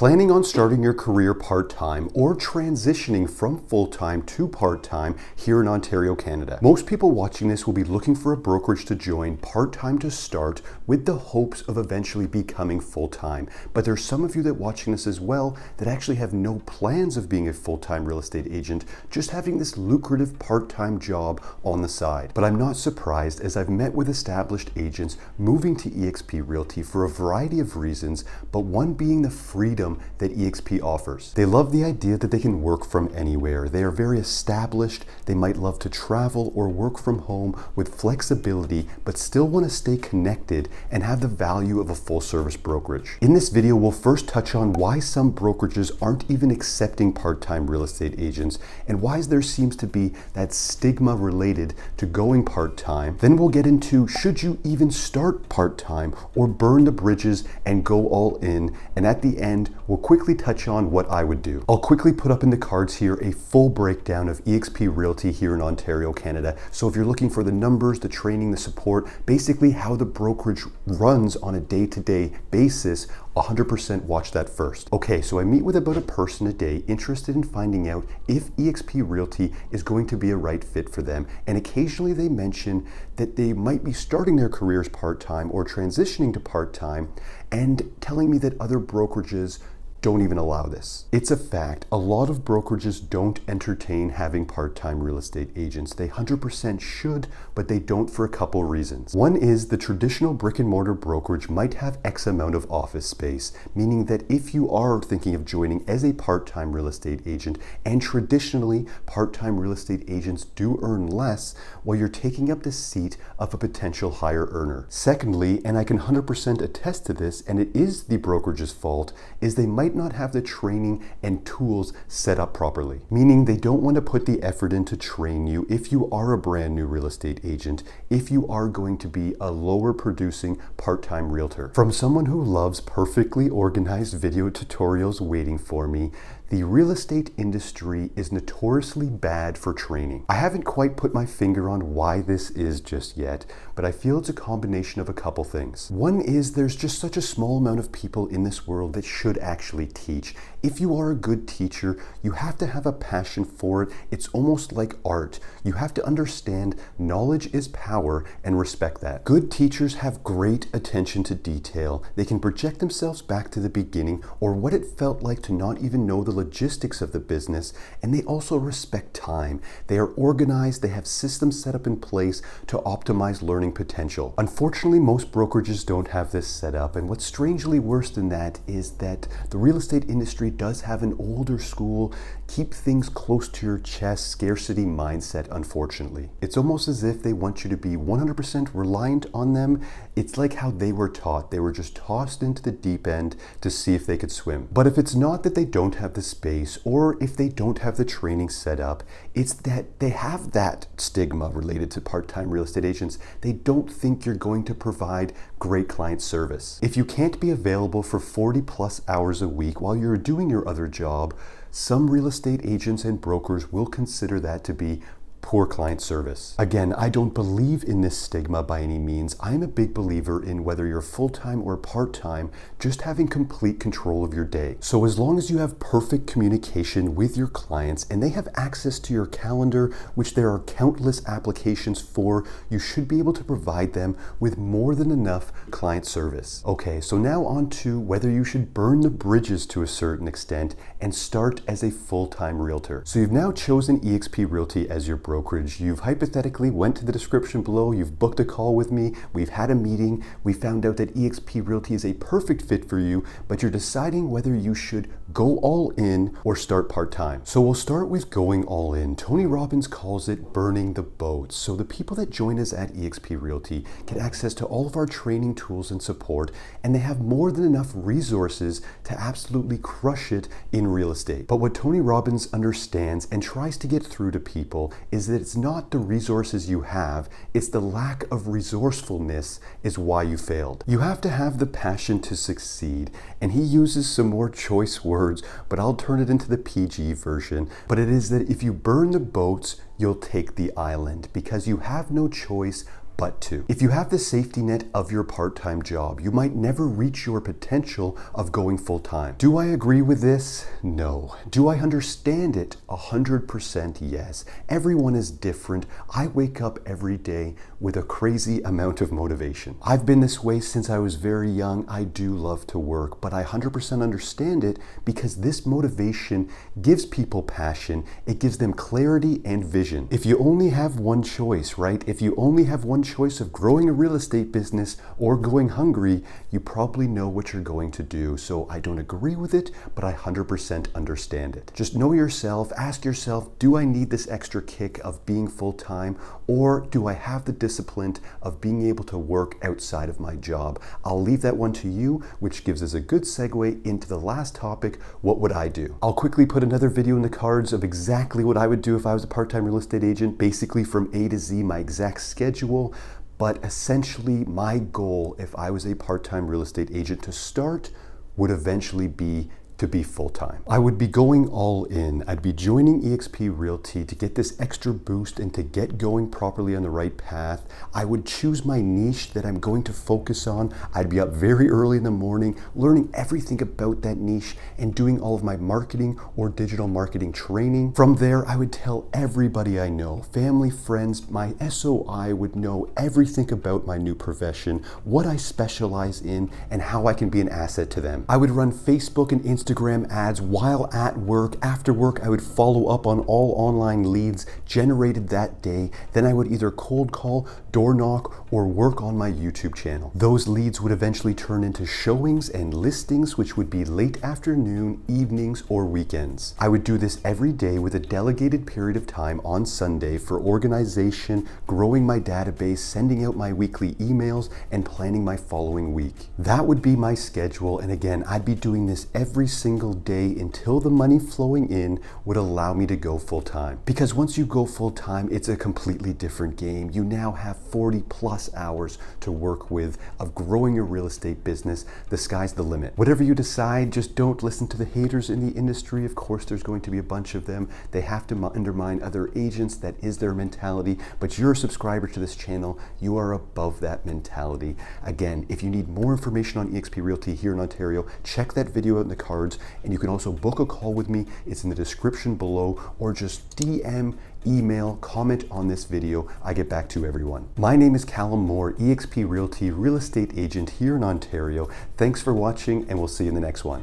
Planning on starting your career part-time or transitioning from full-time to part-time here in Ontario, Canada. Most people watching this will be looking for a brokerage to join part-time to start with the hopes of eventually becoming full-time. But there's some of you that watching this as well that actually have no plans of being a full-time real estate agent, just having this lucrative part-time job on the side. But I'm not surprised, as I've met with established agents moving to eXp Realty for a variety of reasons, but one being the freedom that eXp offers. They love the idea that they can work from anywhere. They are very established. They might love to travel or work from home with flexibility, but still want to stay connected and have the value of a full service brokerage. In this video, we'll first touch on why some brokerages aren't even accepting part-time real estate agents and why there seems to be that stigma related to going part-time. Then we'll get into should you even start part-time or burn the bridges and go all in, and at the end, we'll quickly touch on what I would do. I'll quickly put up in the cards here a full breakdown of eXp Realty here in Ontario, Canada. So if you're looking for the numbers, the training, the support, basically how the brokerage runs on a day-to-day basis, 100% watch that first. Okay, so I meet with about a person a day interested in finding out if eXp Realty is going to be a right fit for them. And occasionally they mention that they might be starting their careers part-time or transitioning to part-time and telling me that other brokerages don't even allow this. It's a fact. A lot of brokerages don't entertain having part-time real estate agents. They 100% should, but they don't for a couple reasons. One is the traditional brick and mortar brokerage might have X amount of office space, meaning that if you are thinking of joining as a part-time real estate agent, and traditionally part-time real estate agents do earn less, while you're taking up the seat of a potential higher earner. Secondly, and I can 100% attest to this, and it is the brokerage's fault, is they might not have the training and tools set up properly, meaning they don't want to put the effort in to train you if you are a brand new real estate agent, if you are going to be a lower producing part-time realtor. From someone who loves perfectly organized video tutorials waiting for me, the real estate industry is notoriously bad for training. I haven't quite put my finger on why this is just yet, but I feel it's a combination of a couple things. One is there's just such a small amount of people in this world that should actually teach. If you are a good teacher, you have to have a passion for it. It's almost like art. You have to understand knowledge is power and respect that. Good teachers have great attention to detail. They can project themselves back to the beginning or what it felt like to not even know the logistics of the business, and they also respect time. They are organized, they have systems set up in place to optimize learning potential. Unfortunately, most brokerages don't have this set up, and what's strangely worse than that is that the real estate industry does have an older school, keep things close to your chest, scarcity mindset, unfortunately. It's almost as if they want you to be 100% reliant on them. It's like how they were taught. They were just tossed into the deep end to see if they could swim. But if it's not that they don't have the space or if they don't have the training set up, it's that they have that stigma related to part-time real estate agents. They don't think you're going to provide great client service. If you can't be available for 40 plus hours a week while you're doing your other job, some real estate agents and brokers will consider that to be poor client service. Again, I don't believe in this stigma by any means. I'm a big believer in whether you're full-time or part-time, just having complete control of your day. So as long as you have perfect communication with your clients and they have access to your calendar, which there are countless applications for, you should be able to provide them with more than enough client service. Okay, so now on to whether you should burn the bridges to a certain extent and start as a full-time realtor. So you've now chosen eXp Realty as your brokerage. You've hypothetically went to the description below, you've booked a call with me, we've had a meeting, we found out that eXp Realty is a perfect fit for you, but you're deciding whether you should go all in or start part-time. So we'll start with going all in. Tony Robbins calls it burning the boats. So the people that join us at eXp Realty get access to all of our training tools and support, and they have more than enough resources to absolutely crush it in real estate. But what Tony Robbins understands and tries to get through to people is that it's not the resources you have, it's the lack of resourcefulness is why you failed. You have to have the passion to succeed, and he uses some more choice words, but I'll turn it into the PG version. But it is that if you burn the boats, you'll take the island, because you have no choice but to. If you have the safety net of your part-time job, you might never reach your potential of going full-time. Do I agree with this? No. Do I understand it? 100% yes. Everyone is different. I wake up every day with a crazy amount of motivation. I've been this way since I was very young. I do love to work, but I 100% understand it because this motivation gives people passion. It gives them clarity and vision. If you only have one choice, right? If you only have one choice of growing a real estate business or going hungry, you probably know what you're going to do. So I don't agree with it, but I 100% understand it. Just know yourself, ask yourself, do I need this extra kick of being full-time, or do I have the discipline of being able to work outside of my job? I'll leave that one to you, which gives us a good segue into the last topic, what would I do? I'll quickly put another video in the cards of exactly what I would do if I was a part-time real estate agent, basically from A to Z, my exact schedule. But essentially my goal, if I was a part-time real estate agent to start, would eventually be to be full-time. I would be going all in. I'd be joining eXp Realty to get this extra boost and to get going properly on the right path. I would choose my niche that I'm going to focus on. I'd be up very early in the morning, learning everything about that niche and doing all of my marketing or digital marketing training. From there, I would tell everybody I know, family, friends, my SOI would know everything about my new profession, what I specialize in, and how I can be an asset to them. I would run Facebook and Instagram ads while at work. After work, I would follow up on all online leads generated that day. Then I would either cold call, door knock, or work on my YouTube channel. Those leads would eventually turn into showings and listings, which would be late afternoon, evenings, or weekends. I would do this every day with a delegated period of time on Sunday for organization, growing my database, sending out my weekly emails, and planning my following week. That would be my schedule, and again, I'd be doing this every single day until the money flowing in would allow me to go full-time. Because once you go full-time, it's a completely different game. You now have 40 plus hours to work with of growing your real estate business. The sky's the limit. Whatever you decide, just don't listen to the haters in the industry. Of course, there's going to be a bunch of them. They have to undermine other agents. That is their mentality. But you're a subscriber to this channel. You are above that mentality. Again, if you need more information on eXp Realty here in Ontario, check that video out in the cards. And you can also book a call with me. It's in the description below, or just DM, email, comment on this video. I get back to everyone. My name is Callum Moore, eXp Realty real estate agent here in Ontario. Thanks for watching, and we'll see you in the next one.